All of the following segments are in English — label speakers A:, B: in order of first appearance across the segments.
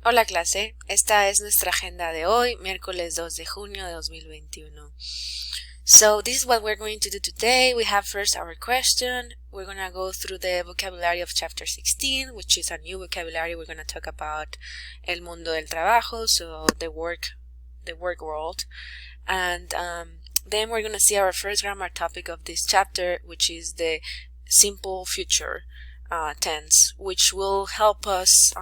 A: Hola clase, esta es nuestra agenda de hoy, miércoles 2 de junio de 2021. So this is what we're going to do today. We have first our question. We're going to go through the vocabulary of chapter 16, which is a new vocabulary. We're going to talk about el mundo del trabajo, so the work world. And then we're going to see our first grammar topic of this chapter, which is the simple future tense, which will help us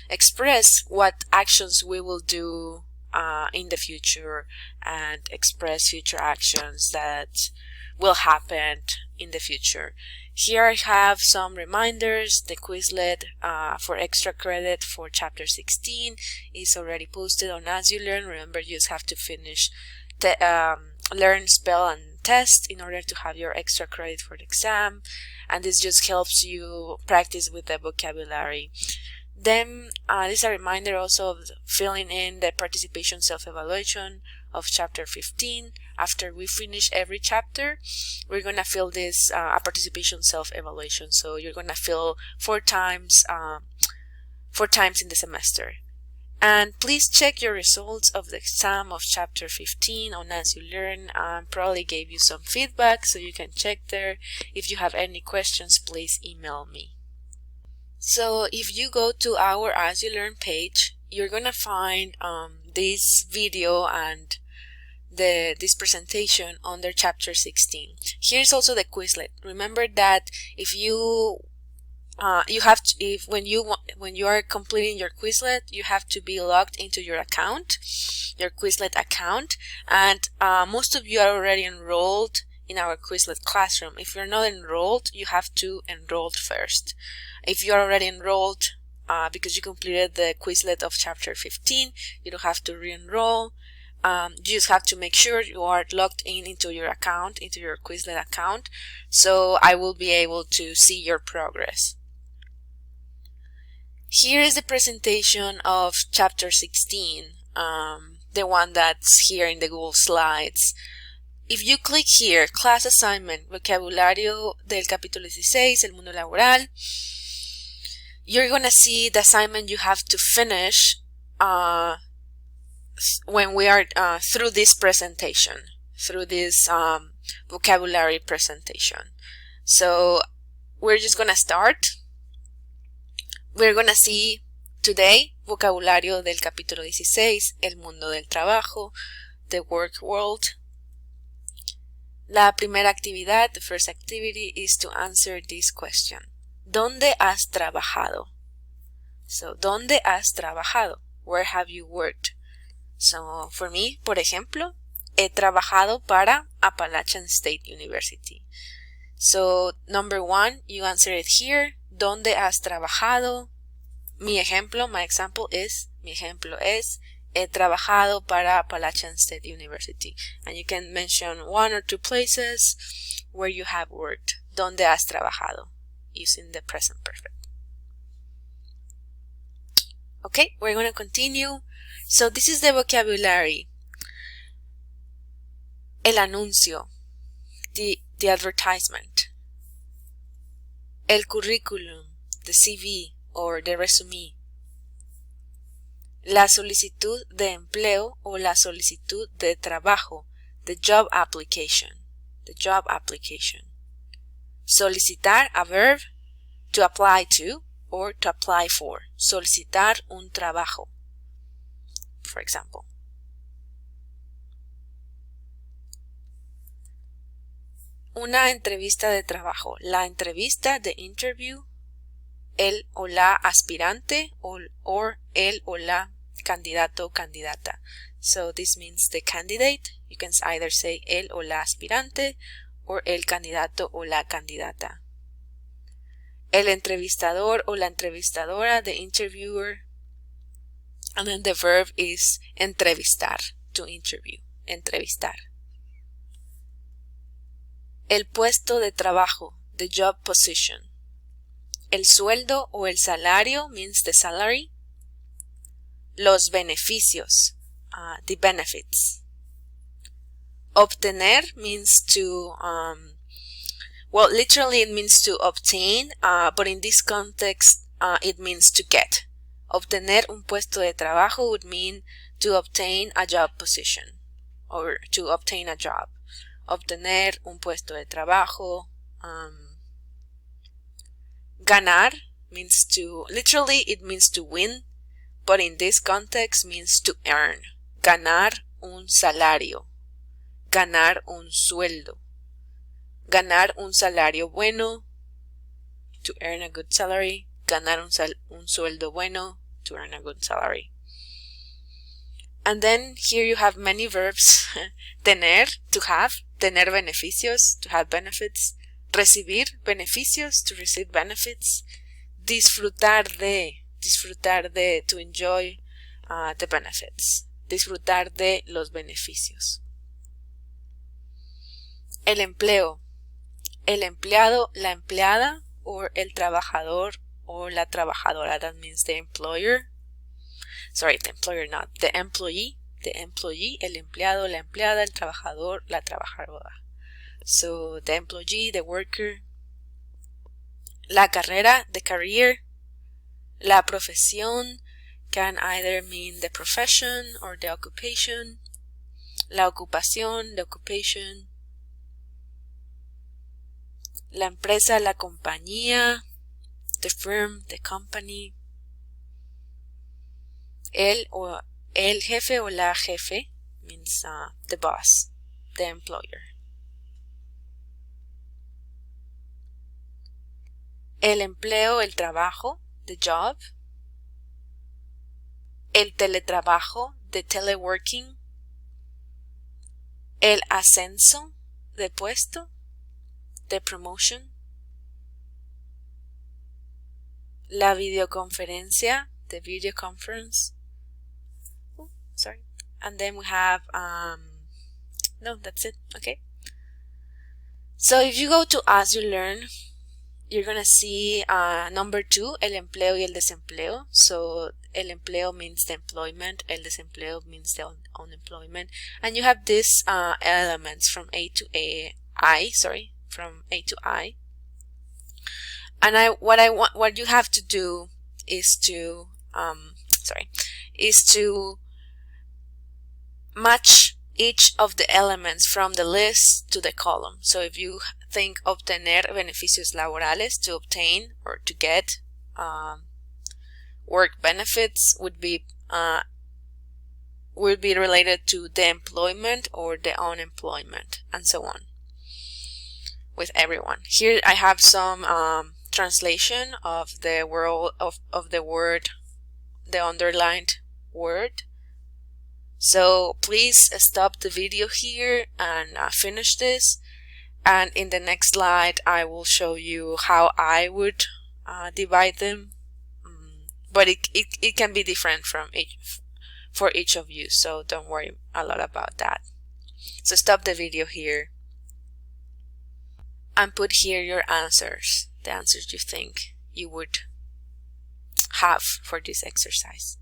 A: express what actions we will do in the future and express future actions that will happen in the future. Here I have some reminders. The Quizlet for extra credit for chapter 16 is already posted on As You Learn. Remember, you just have to finish the learn, spell, and test in order to have your extra credit for the exam, and this just helps you practice with the vocabulary. Then this is a reminder also of filling in the participation self-evaluation of chapter 15. After we finish every chapter, we're gonna fill this a participation self-evaluation, so you're gonna fill four times in the semester. And please check your results of the exam of chapter 15 on As You Learn. Probably gave you some feedback, so you can check there. If you have any questions, please email me. So if you go to our As You Learn page, you're gonna find this video and this presentation under chapter 16. Here's also the Quizlet. Remember that if you have to, when you are completing your Quizlet, you have to be logged into your account, your Quizlet account, and most of you are already enrolled in our Quizlet classroom. If you're not enrolled, you have to enroll first. If you are already enrolled because you completed the Quizlet of chapter 15, you don't have to re-enroll. You just have to make sure you are logged into your account, into your Quizlet account, so I will be able to see your progress. Here is the presentation of chapter 16, the one that's here in the Google Slides. If you click here, class assignment, vocabulario del capítulo 16, el mundo laboral, you're gonna see the assignment you have to finish when we are through this presentation, through this vocabulary presentation. So we're just gonna start. We're gonna see today vocabulario del capítulo 16, el mundo del trabajo, the work world. La primera actividad, the first activity, is to answer this question. ¿Dónde has trabajado? So, ¿dónde has trabajado? Where have you worked? So, for me, por ejemplo, he trabajado para Appalachian State University. So, number one, you answer it here. ¿Dónde has trabajado? My example es, he trabajado para Appalachian State University. And you can mention one or two places where you have worked. ¿Dónde has trabajado? Using the present perfect. Okay, we're going to continue. So this is the vocabulary. El anuncio, the advertisement. El currículum, the CV or the resume. La solicitud de empleo o la solicitud de trabajo, the job application, Solicitar, a verb, to apply to or to apply for. Solicitar un trabajo, for example. Una entrevista de trabajo, la entrevista, the interview, el o la aspirante or el o la candidato o candidata. So this means the candidate. You can either say el o la aspirante or el candidato o la candidata. El entrevistador o la entrevistadora, the interviewer. And then the verb is entrevistar, to interview, entrevistar. El puesto de trabajo, the job position. El sueldo o el salario means the salary. Los beneficios, the benefits. Obtener means to, well, literally it means to obtain, but in this context it means to get. Obtener un puesto de trabajo would mean to obtain a job position or to obtain a job. Obtener un puesto de trabajo. Ganar means to, literally it means to win, but in this context means to earn. Ganar un salario. Ganar un sueldo. Ganar un salario bueno. To earn a good salary. Ganar un sueldo bueno. To earn a good salary. And then here you have many verbs. Tener, to have. Tener beneficios, to have benefits. Recibir beneficios, to receive benefits. Disfrutar de, to enjoy the benefits. Disfrutar de los beneficios. El empleo. El empleado, la empleada, or el trabajador o la trabajadora. That means the employer. Sorry, the employer, not the employee. The employee, el empleado, la empleada, el trabajador, la trabajadora. So, the employee, the worker. La carrera, the career. La profesión can either mean the profession or the occupation. La ocupación, the occupation. La empresa, la compañía. The firm, the company. El jefe o la jefe means the boss, the employer. El empleo, el trabajo, the job. El teletrabajo, the teleworking. El ascenso, the puesto, the promotion. La videoconferencia, the video conference. Sorry. And then we have, no, that's it. Okay. So if you go to As You Learn, you're going to see number 2, el empleo y el desempleo. So el empleo means the employment, el desempleo means the unemployment. And you have these elements from A to I. And what you have to do is to, match each of the elements from the list to the column. So if you think obtener beneficios laborales, to obtain or to get work benefits, would be related to the employment or the unemployment, and so on with everyone. Here I have some translation of the word, the underlined word. So please stop the video here and finish this, and in the next slide I will show you how I would divide them, but it can be different for each of you, so don't worry a lot about that. So stop the video here and put here your answers, the answers you think you would have for this exercise.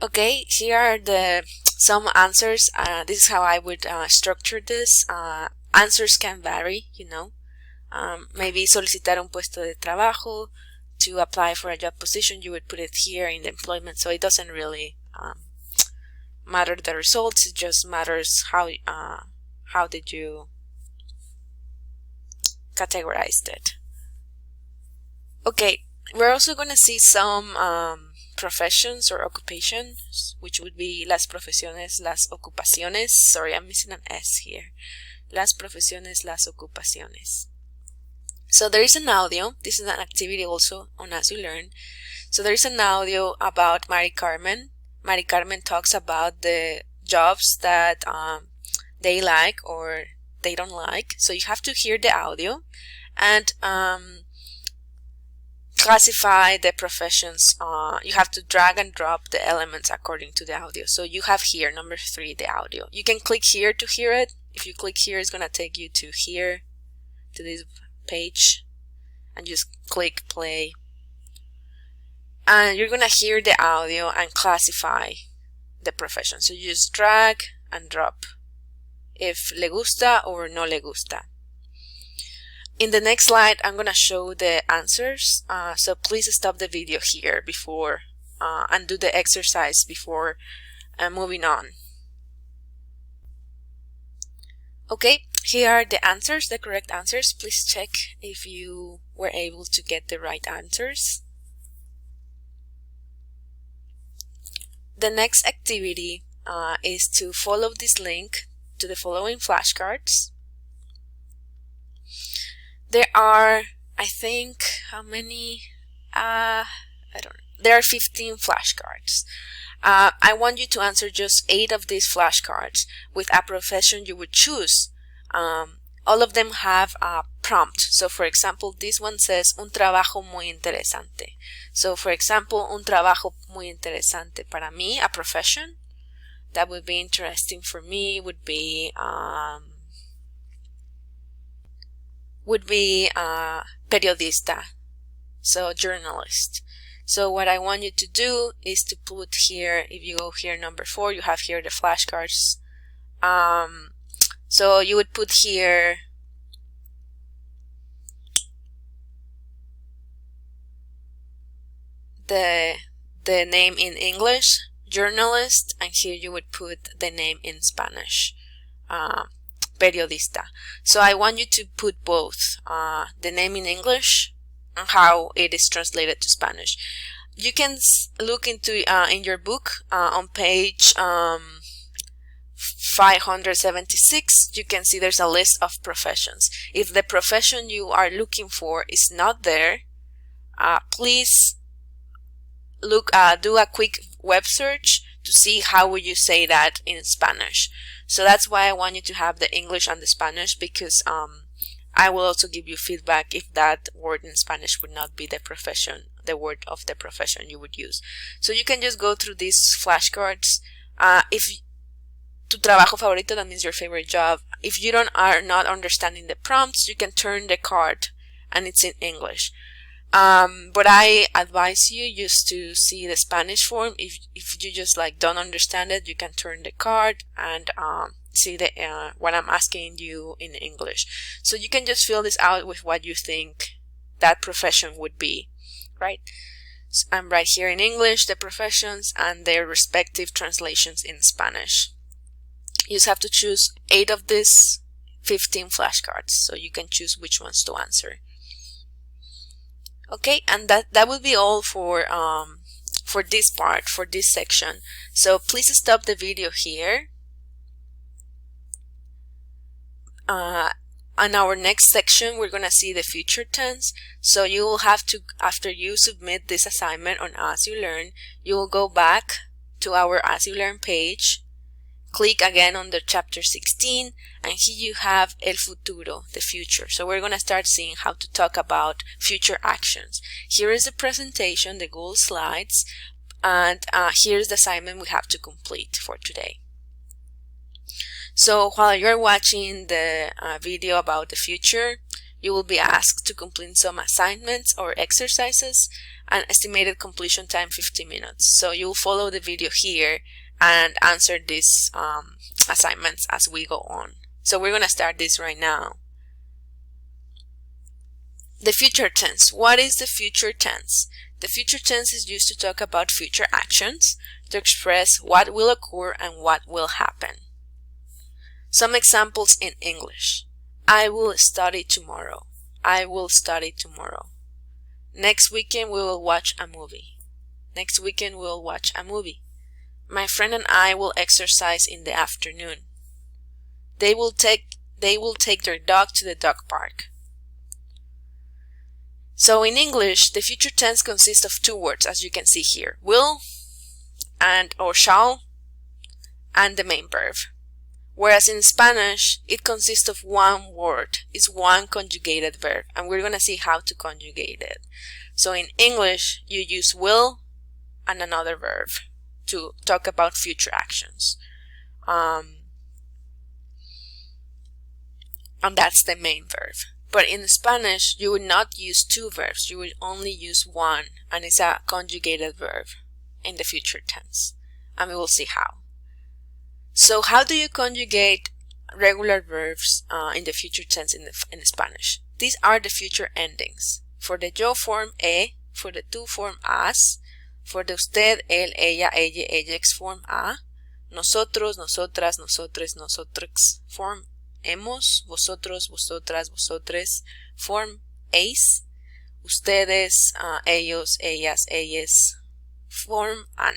A: Okay, here are some answers. This is how I would structure this. Answers can vary, you know. Maybe solicitar un puesto de trabajo, to apply for a job position, you would put it here in the employment. So it doesn't really matter the results. It just matters how did you categorize it. Okay, we're also going to see some professions or occupations, which would be las profesiones, las ocupaciones. Sorry, I'm missing an S here. Las profesiones, las ocupaciones. So there is an audio. This is an activity also on As You Learn. So there is an audio about Mari Carmen. Mari Carmen talks about the jobs that they like or they don't like. So you have to hear the audio and classify the professions. You have to drag and drop the elements according to the audio. So you have here number 3, the audio. You can click here to hear it. If you click here, it's going to take you to here, to this page, and just click play. And you're going to hear the audio and classify the profession. So you just drag and drop if le gusta or no le gusta. In the next slide, I'm going to show the answers. So please stop the video here before and do the exercise before moving on. Okay, here are the answers, the correct answers. Please check if you were able to get the right answers. The next activity is to follow this link to the following flashcards. There are, I think, how many? I don't know. There are 15 flashcards. I want you to answer just 8 of these flashcards with a profession you would choose. All of them have a prompt. So for example, this one says un trabajo muy interesante. So for example, un trabajo muy interesante para mí, a profession that would be interesting for me would be periodista, so journalist. So what I want you to do is to put here, if you go here number 4, you have here the flashcards. So you would put here the name in English, journalist, and here you would put the name in Spanish, periodista. So I want you to put both the name in English and how it is translated to Spanish. You can look into in your book on page 576. You can see there's a list of professions. If the profession you are looking for is not there, please look do a quick web search to see how would you say that in Spanish. So that's why I want you to have the English and the Spanish, because I will also give you feedback if that word in Spanish would not be the profession, the word of the profession you would use. So you can just go through these flashcards. If tu trabajo favorito, that means your favorite job. If you are not understanding the prompts, you can turn the card and it's in English. But I advise you just to see the Spanish form. If you just don't understand it, you can turn the card and see the what I'm asking you in English. So you can just fill this out with what you think that profession would be, right? So I'm right here in English, the professions and their respective translations in Spanish. You just have to choose 8 of these 15 flashcards, so you can choose which ones to answer. Okay, and that will be all for this part, for this section. So please stop the video here. On our next section, we're gonna see the future tense. So you will have to, after you submit this assignment on As You Learn, you will go back to our As You Learn page, click again on the chapter 16, and here you have el futuro, the future. So we're going to start seeing how to talk about future actions. Here is the presentation, the Google Slides, and here's the assignment we have to complete for today. So while you're watching the video about the future, you will be asked to complete some assignments or exercises, and estimated completion time 50 minutes. So you'll follow the video here and answer these assignments as we go on. So we're going to start this right now. The future tense. What is the future tense? The future tense is used to talk about future actions, to express what will occur and what will happen. Some examples in English. I will study tomorrow. I will study tomorrow. Next weekend we will watch a movie. Next weekend we will watch a movie. My friend and I will exercise in the afternoon. They will take their dog to the dog park. So in English, the future tense consists of 2 words, as you can see here. Will and or shall and the main verb. Whereas in Spanish, it consists of 1 word. It's 1 conjugated verb, and we're going to see how to conjugate it. So in English, you use will and another verb to talk about future actions. And that's the main verb. But in Spanish, you would not use 2 verbs. You would only use 1, and it's a conjugated verb in the future tense. And we will see how. So how do you conjugate regular verbs in the future tense in Spanish? these are the future endings. For the yo form e, for the tú form as, for the usted, él, ella, ella, ellex form a, nosotros, nosotras, nosotres, nosotrix form hemos, vosotros, vosotras, vosotres form eis, ustedes, ellos, ellas, ellas form an.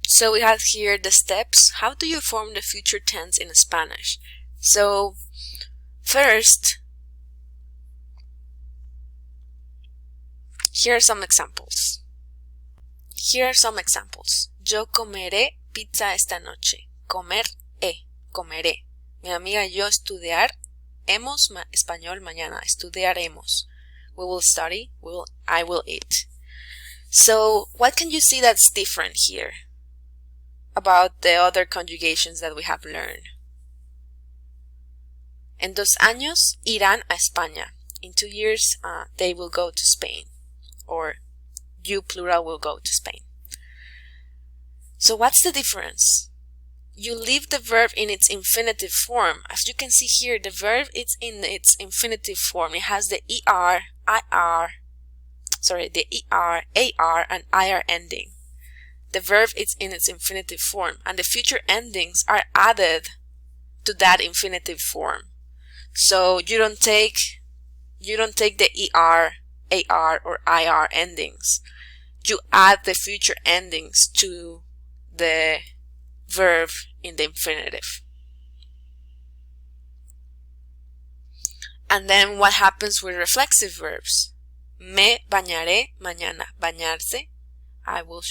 A: So we have here the steps. How do you form the future tense in Spanish? So first, here are some examples. Yo comeré pizza esta noche. Comer, comeré. Mi amiga y yo estudiar. Hemos, español, mañana. Estudiaremos. We will study. I will eat. So, what can you see that's different here about the other conjugations that we have learned? En 2 años irán a España. In 2 years, they will go to Spain. Or you, plural, will go to Spain. So what's the difference? You leave the verb in its infinitive form. As you can see here, the verb is in its infinitive form. It has the ER, AR, and IR ending. The verb is in its infinitive form, and the future endings are added to that infinitive form. So you don't take the ER, AR, or IR endings. You add the future endings to the verb in the infinitive. And then what happens with reflexive verbs? Me bañaré mañana. Bañarse. I will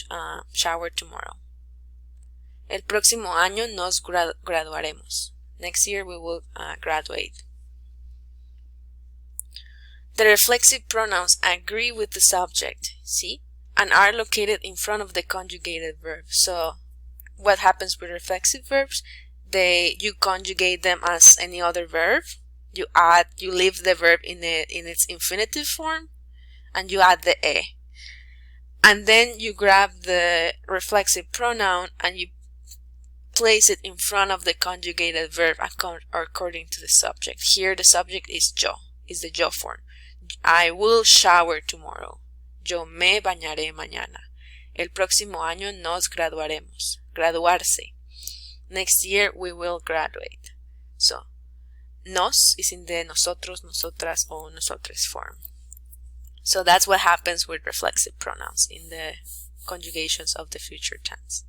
A: shower tomorrow. El próximo año nos graduaremos. Next year we will graduate. The reflexive pronouns agree with the subject, see, and are located in front of the conjugated verb. So what happens with reflexive verbs? You conjugate them as any other verb. You leave the verb in its infinitive form, and you add the e. And then you grab the reflexive pronoun and you place it in front of the conjugated verb according to the subject. Here the subject is yo, is the yo form. I will shower tomorrow. Yo me bañaré mañana. El próximo año nos graduaremos. Graduarse. Next year we will graduate. So, nos is in the nosotros, nosotras, or nosotres form. So that's what happens with reflexive pronouns in the conjugations of the future tense.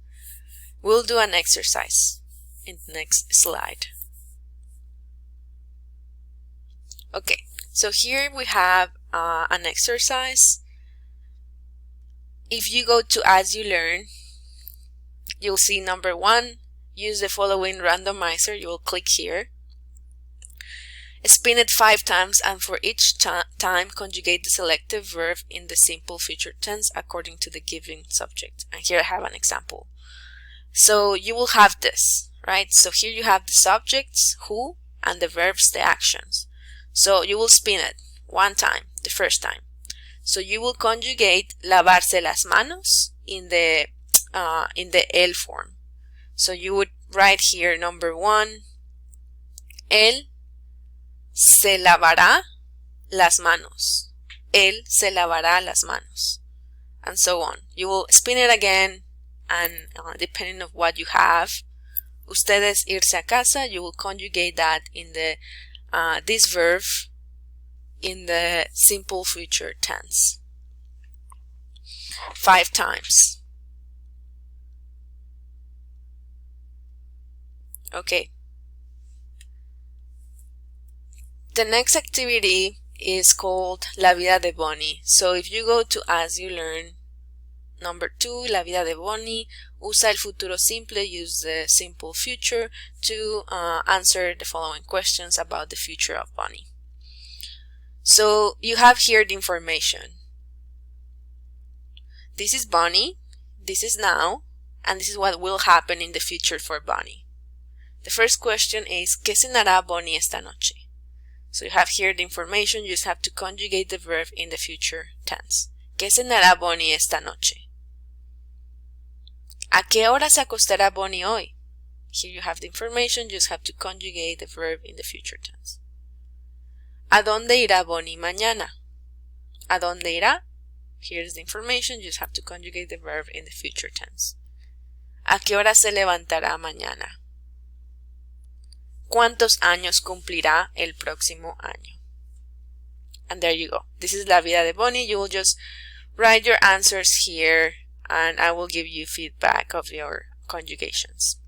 A: We'll do an exercise in the next slide. Okay, so here we have an exercise. If you go to As You Learn, you'll see number 1, use the following randomizer. You will click here. Spin it 5 times, and for each time conjugate the selective verb in the simple future tense according to the given subject. And here I have an example. So you will have this, right? So here you have the subjects, who, and the verbs, the actions. So you will spin it 1 time, the first time. So you will conjugate lavarse las manos in the él form. So you would write here number 1, él se lavará las manos. Él se lavará las manos. And so on. You will spin it again, and depending on what you have, ustedes irse a casa, you will conjugate that in the this verb in the simple future tense 5 times. Okay. The next activity is called La Vida de Bonnie. So if you go to As You Learn, number 2, La Vida de Bonnie, usa el futuro simple, use the simple future to answer the following questions about the future of Bonnie. So you have here the information. This is Bonnie, this is now, and this is what will happen in the future for Bonnie. The first question is, ¿Qué cenará Bonnie esta noche? So you have here the information, you just have to conjugate the verb in the future tense. ¿Qué cenará Bonnie esta noche? ¿A qué hora se acostará Bonnie hoy? Here you have the information, you just have to conjugate the verb in the future tense. ¿A dónde irá Bonnie mañana? ¿A dónde irá? Here's the information, you just have to conjugate the verb in the future tense. ¿A qué hora se levantará mañana? ¿Cuántos años cumplirá el próximo año? And there you go. This is La Vida de Bonnie. You will just write your answers here and I will give you feedback of your conjugations.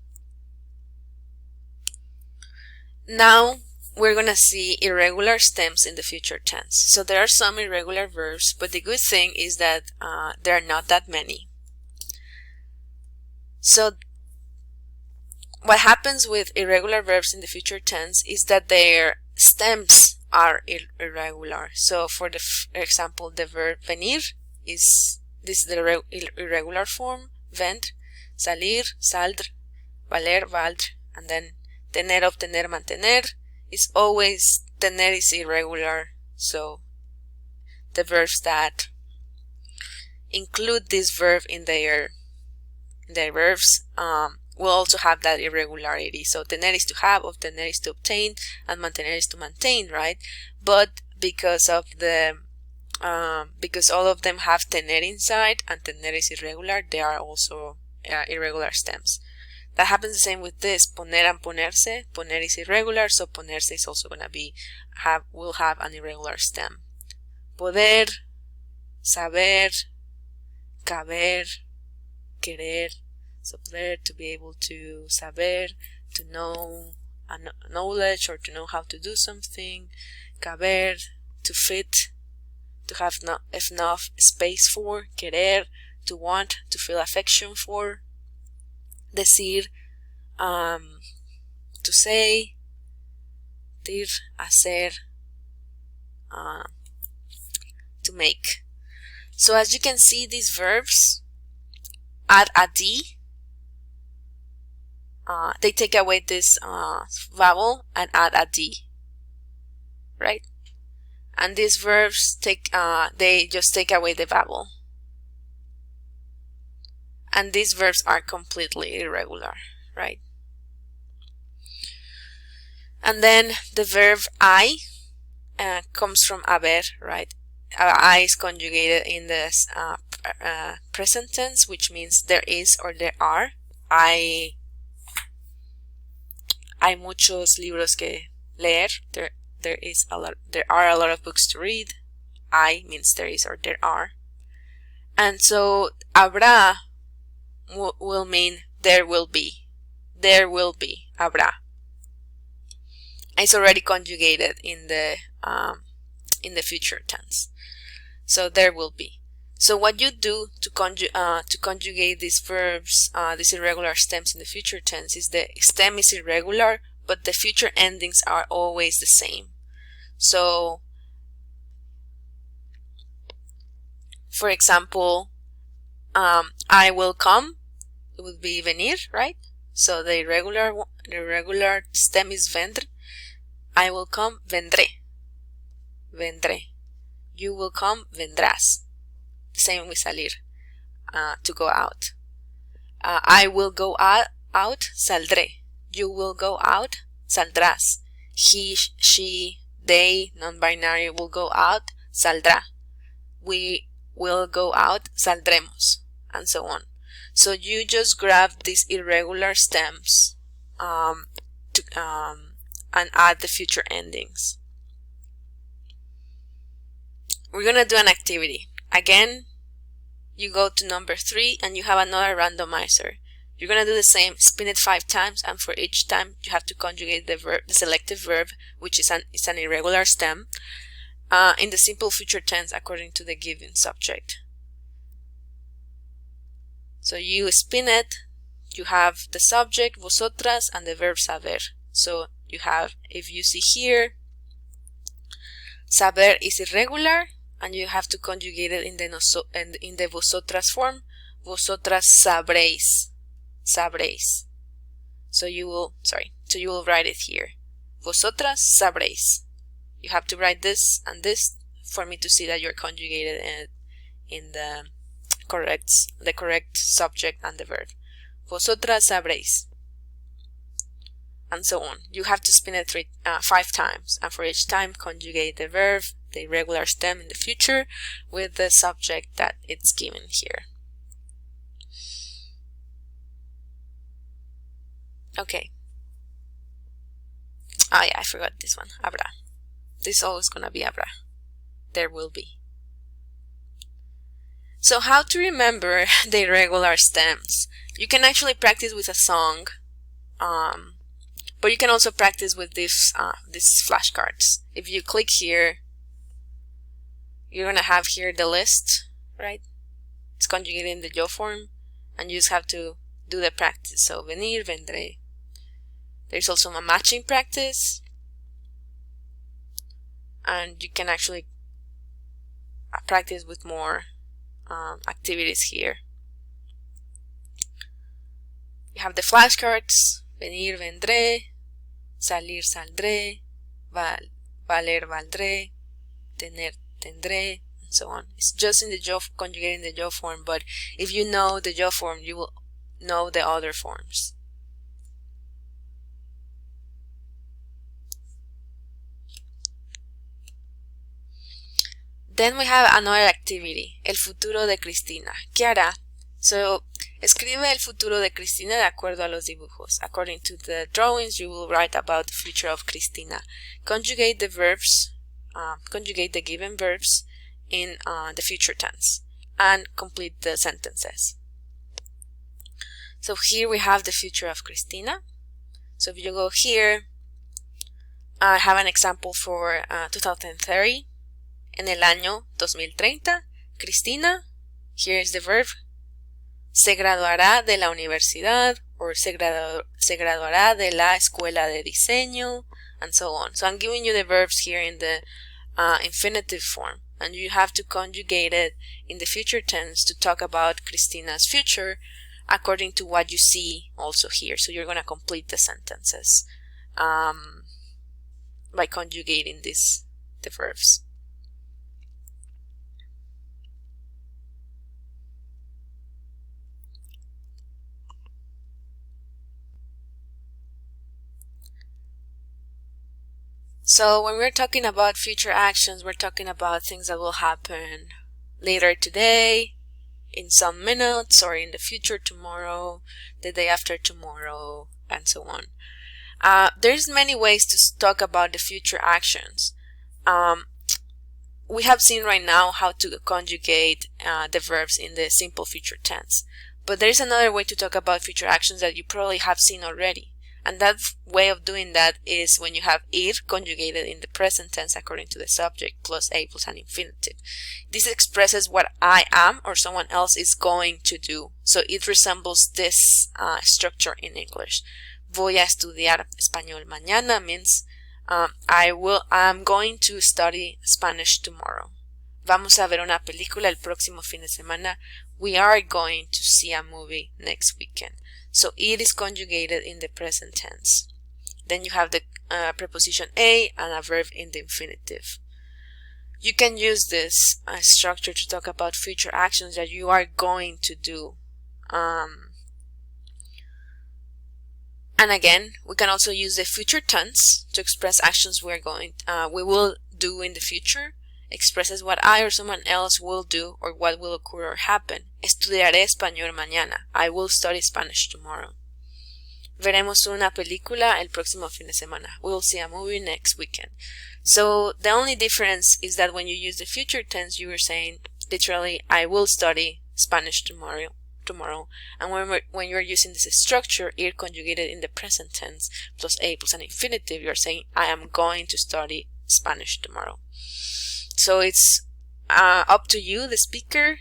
A: Now we're going to see irregular stems in the future tense. So there are some irregular verbs, but the good thing is that there are not that many. So what happens with irregular verbs in the future tense is that their stems are irregular. So for the example, the verb venir this is the irregular form, vendre, salir, saldre, valer, valdre, and then tener, obtener, mantener is always, tener is irregular, so the verbs that include this verb in their verbs will also have that irregularity. So tener is to have, obtener is to obtain, and mantener is to maintain, right? But because of the because all of them have tener inside and tener is irregular, they are also irregular stems. That happens the same with this, poner and ponerse. Poner is irregular, so ponerse is also gonna be will have an irregular stem. Poder, saber, caber, querer. So poder, to be able to, saber, to know knowledge or to know how to do something. Caber, to fit, to have enough space for. Querer, to want, to feel affection for. Decir, to say. Dir, hacer, to make. So as you can see, these verbs add a D. They take away this vowel and add a D, right? And these verbs they just take away the vowel. And these verbs are completely irregular, right? And then the verb I comes from haber, right? I is conjugated in the present tense, which means there is or there are. Hay muchos libros que leer. There are a lot of books to read. Hay means there is or there are. And so habrá will mean there will be. There will be, habrá. It's already conjugated in the future tense. So there will be. So what you do to conjugate these verbs, these irregular stems in the future tense, is the stem is irregular, but the future endings are always the same. So, for example, I will come, it would be venir, right? So the irregular stem is vendre. I will come, vendré. Vendré. You will come, vendrás. The same with salir, to go out. I will go out, saldré. You will go out, saldrás. He, she, they, non-binary will go out, saldrá. We will go out, saldremos, and so on. So you just grab these irregular stems and add the future endings. We're gonna do an activity. Again, you go to number 3 and you have another randomizer. You're gonna do the same, spin it 5 times, and for each time you have to conjugate the selective verb, which is an irregular stem, in the simple future tense according to the given subject. So you spin it, you have the subject, vosotras, and the verb saber. So you have, if you see here, saber is irregular, and you have to conjugate it in the vosotras form. Vosotras sabréis. Sabréis. So you will write it here. Vosotras sabréis. You have to write this and this for me to see that you're conjugated in the correct subject and the verb. Vosotras sabréis. and so on. You have to spin it 5 times, and for each time conjugate the verb, the irregular stem in the future, with the subject that it's given here. Okay. Ah, yeah, I forgot this one. Habrá. This is always gonna be habrá. There will be. So how to remember the irregular stems? You can actually practice with a song, but you can also practice with these flashcards. If you click here, you're gonna have here the list, right? It's conjugated in the yo form, and you just have to do the practice. So venir, vendré. There's also a matching practice, and you can actually practice with more activities here. You have the flashcards, venir, vendré, salir, saldré, valer, valdré, tener, tendré, and so on. It's just in the yo, conjugating the yo form, but if you know the yo form, you will know the other forms. Then we have another activity, el futuro de Cristina. ¿Qué hará? So, escribe el futuro de Cristina de acuerdo a los dibujos. According to the drawings, you will write about the future of Cristina. Conjugate the verbs, conjugate the given verbs in the future tense, and complete the sentences. So here we have the future of Cristina. So if you go here, I have an example for 2030. En el año 2030, Cristina, here is the verb, se graduará de la universidad, or se graduará de la escuela de diseño, and so on. So I'm giving you the verbs here in the infinitive form, and you have to conjugate it in the future tense to talk about Cristina's future according to what you see also here. So you're going to complete the sentences by conjugating the verbs. So when we're talking about future actions, we're talking about things that will happen later today, in some minutes, or in the future tomorrow, the day after tomorrow, and so on. There's many ways to talk about the future actions. We have seen right now how to conjugate the verbs in the simple future tense. But there's another way to talk about future actions that you probably have seen already. And that way of doing that is when you have ir conjugated in the present tense according to the subject plus a plus an infinitive. This expresses what I am or someone else is going to do. So it resembles this structure in English. Voy a estudiar español mañana means I'm going to study Spanish tomorrow. Vamos a ver una película el próximo fin de semana. We are going to see a movie next weekend. So it is conjugated in the present tense. Then you have the preposition a and a verb in the infinitive. You can use this structure to talk about future actions that you are going to do. And again, we can also use the future tense to express actions we will do in the future. Expresses what I or someone else will do or what will occur or happen. Estudiaré español mañana. I will study Spanish tomorrow. Veremos una película el próximo fin de semana. We will see a movie next weekend. So the only difference is that when you use the future tense, you are saying literally, I will study Spanish tomorrow. And when you're using this structure, ir conjugated in the present tense plus a plus an infinitive, you're saying, I am going to study Spanish tomorrow. So it's up to you, the speaker,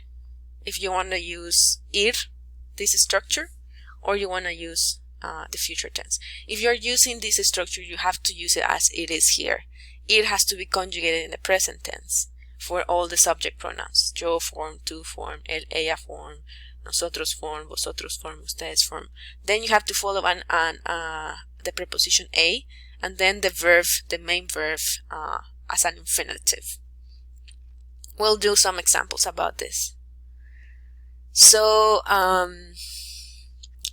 A: if you want to use ir, this structure, or you want to use the future tense. If you're using this structure, you have to use it as it is here. It has to be conjugated in the present tense for all the subject pronouns. Yo form, tú form, él, ella form, nosotros form, vosotros form, ustedes form. Then you have to follow the preposition a, and then the verb, the main verb, as an infinitive. We'll do some examples about this. So,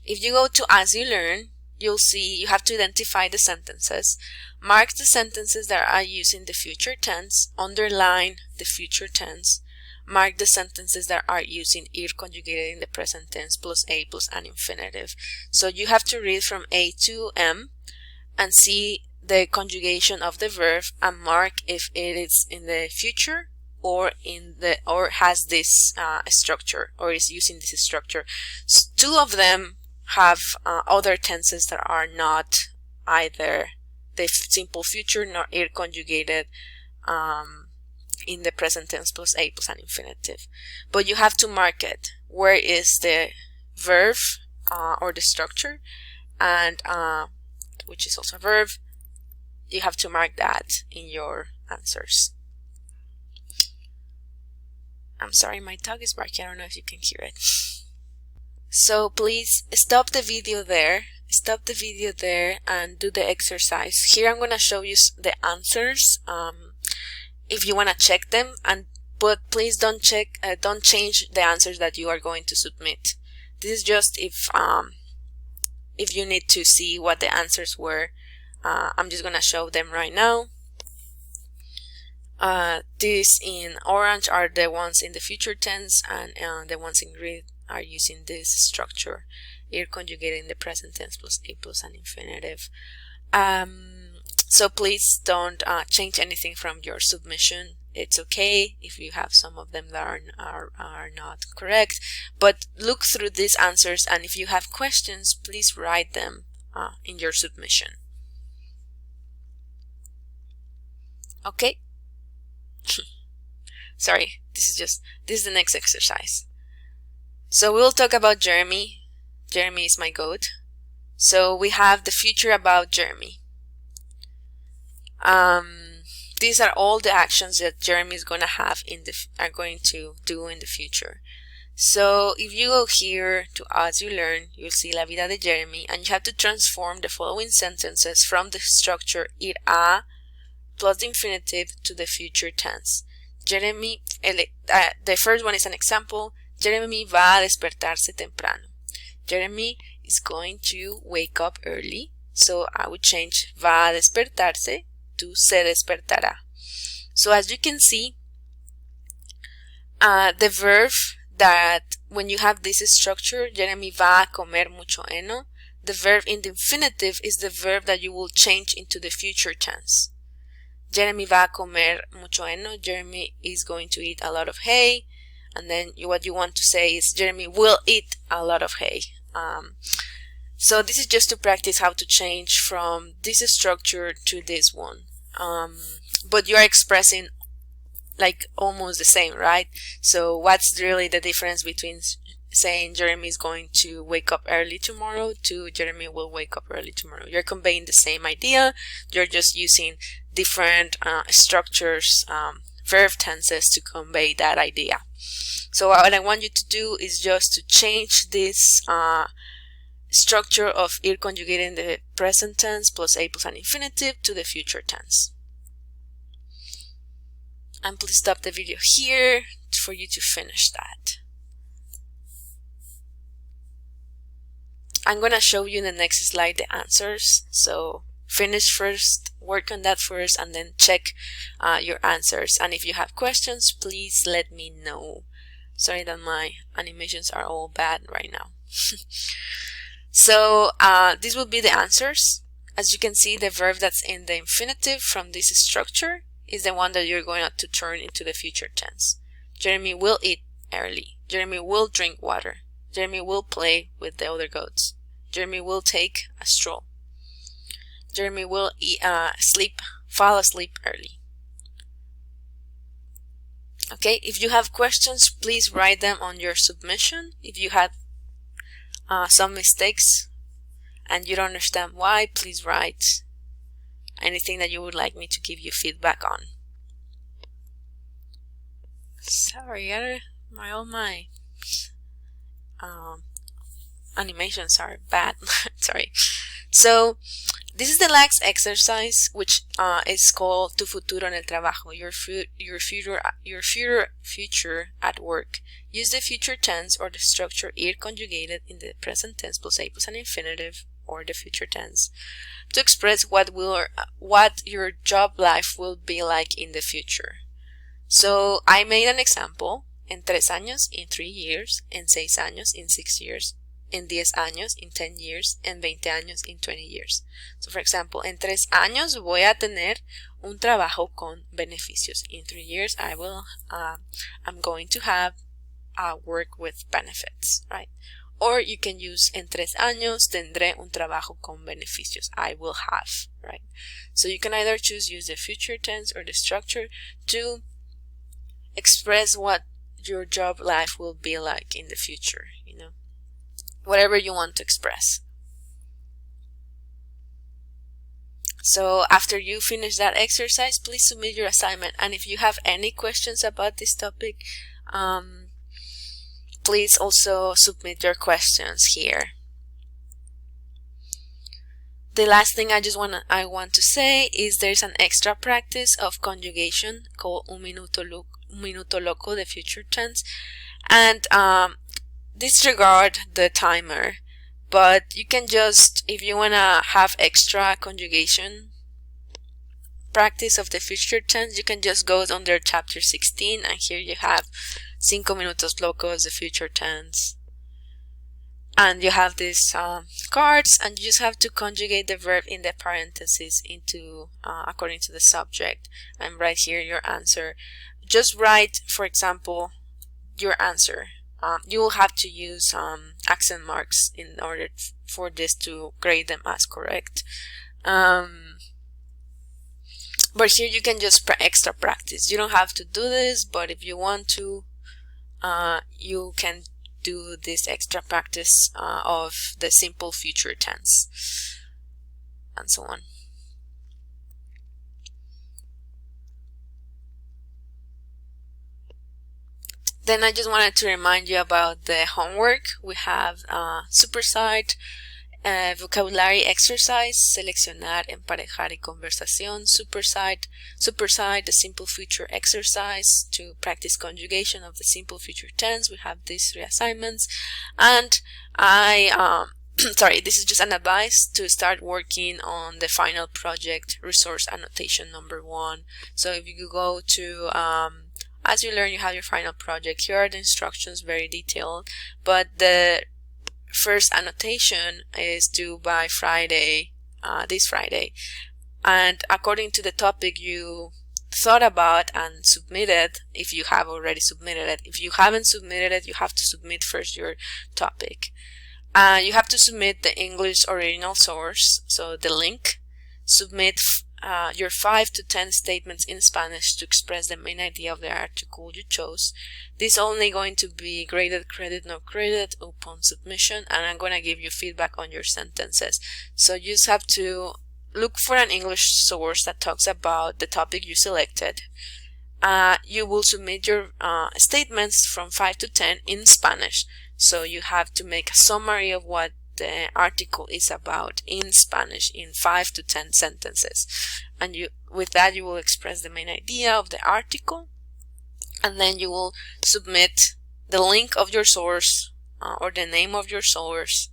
A: if you go to As You Learn, you'll see you have to identify the sentences, mark the sentences that are using the future tense, underline the future tense, mark the sentences that are using ir conjugated in the present tense plus a plus an infinitive. So you have to read from A to M and see the conjugation of the verb and mark if it is in the future or has this structure, or is using this structure. Two of them have other tenses that are not either the simple future nor ir conjugated in the present tense plus a plus an infinitive. But you have to mark it. Where is the verb or the structure, and which is also a verb. You have to mark that in your answers. I'm sorry, my dog is barking. I don't know if you can hear it. So please stop the video there. Stop the video there and do the exercise. Here I'm going to show you the answers. If you want to check them, but please don't change the answers that you are going to submit. This is just if you need to see what the answers were. I'm just going to show them right now. These in orange are the ones in the future tense, and the ones in red are using this structure, ir conjugated in the present tense plus a plus an infinitive. So please don't change anything from your submission. It's okay if you have some of them that are not correct, but look through these answers, and if you have questions, please write them in your submission. Okay. Sorry, this is the next exercise. So we'll talk about Jeremy. Jeremy is my goat. So we have the future about Jeremy. These are all the actions that Jeremy is going to do in the future. So if you go here to As You Learn, you'll see La Vida de Jeremy, and you have to transform the following sentences from the structure ir a plus the infinitive to the future tense. Jeremy, the first one is an example. Jeremy va a despertarse temprano. Jeremy is going to wake up early. So I would change va a despertarse to se despertará. So as you can see, the verb that when you have this structure, Jeremy va a comer mucho heno, the verb in the infinitive is the verb that you will change into the future tense. Jeremy va a comer mucho heno. Jeremy is going to eat a lot of hay. And then what you want to say is Jeremy will eat a lot of hay. So this is just to practice how to change from this structure to this one. But you are expressing like almost the same, right? So what's really the difference between saying Jeremy is going to wake up early tomorrow to Jeremy will wake up early tomorrow? You're conveying the same idea. You're just using different structures, verb tenses to convey that idea. So what I want you to do is just to change this structure of ir conjugated in the present tense plus a plus an infinitive to the future tense. And please stop the video here for you to finish that. I'm going to show you in the next slide the answers. So finish first, work on that first, and then check your answers. And if you have questions, please let me know. Sorry that my animations are all bad right now. So these will be the answers. As you can see, the verb that's in the infinitive from this structure is the one that you're going to turn into the future tense. Jeremy will eat early. Jeremy will drink water. Jeremy will play with the other goats. Jeremy will take a stroll. Jeremy will fall asleep early. Okay, if you have questions, please write them on your submission. If you had some mistakes and you don't understand why, please write anything that you would like me to give you feedback on. Sorry, all my animations are bad. Sorry. So this is the last exercise, which is called Tu futuro en el trabajo, your future at work. Use the future tense or the structure ir conjugated in the present tense plus a plus an infinitive or the future tense, to express what your job life will be like in the future. So I made an example: en 3 años, in 3 years; en 6 años, in 6 years; en 10 años, in 10 years; en 20 años, in 20 years. So for example, en 3 años voy a tener un trabajo con beneficios. In 3 years I'm going to have work with benefits, right? Or you can use en 3 años tendré un trabajo con beneficios. I will have, right? So you can either use the future tense or the structure to express what your job life will be like in the future, whatever you want to express. So after you finish that exercise, please submit your assignment. And if you have any questions about this topic, please also submit your questions here. The last thing I want to say is there's an extra practice of conjugation called un minuto loco, the future tense, and disregard the timer. But you can just, if you want to have extra conjugation practice of the future tense, you can just go under chapter 16, and here you have 5 minutos locos, the future tense. And you have these cards, and you just have to conjugate the verb in the parentheses into according to the subject, and write here your answer. Just write, for example, your answer. You will have to use accent marks in order for this to grade them as correct. But here you can just extra practice. You don't have to do this, but if you want to, you can do this extra practice of the simple future tense and so on. Then I just wanted to remind you about the homework. We have Superside, Vocabulary exercise, seleccionar, emparejar y conversación. Superside, the simple future exercise to practice conjugation of the simple future tense. We have these 3 assignments, and sorry, this is just an advice to start working on the final project, resource annotation number 1. So if you go to as you learn, you have your final project. Here are the instructions, very detailed, but the first annotation is due by Friday, this Friday, and according to the topic you thought about and submitted, if you have already submitted it. If you haven't submitted it, you have to submit first your topic. You have to submit the English original source, so the link. Submit your 5 to 10 statements in Spanish to express the main idea of the article you chose. This is only going to be graded credit, no credit, upon submission, and I'm going to give you feedback on your sentences. So you just have to look for an English source that talks about the topic you selected. You will submit your statements from 5 to 10 in Spanish. So you have to make a summary of what the article is about in Spanish in 5 to 10 sentences, and with that you will express the main idea of the article, and then you will submit the link of your source or the name of your source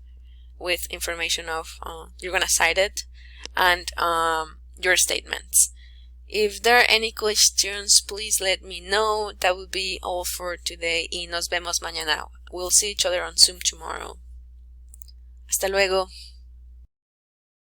A: with information of you're gonna cite it, and your statements. If there are any questions, please let me know. That will be all for today, y nos vemos mañana. We'll see each other on Zoom tomorrow. Hasta luego.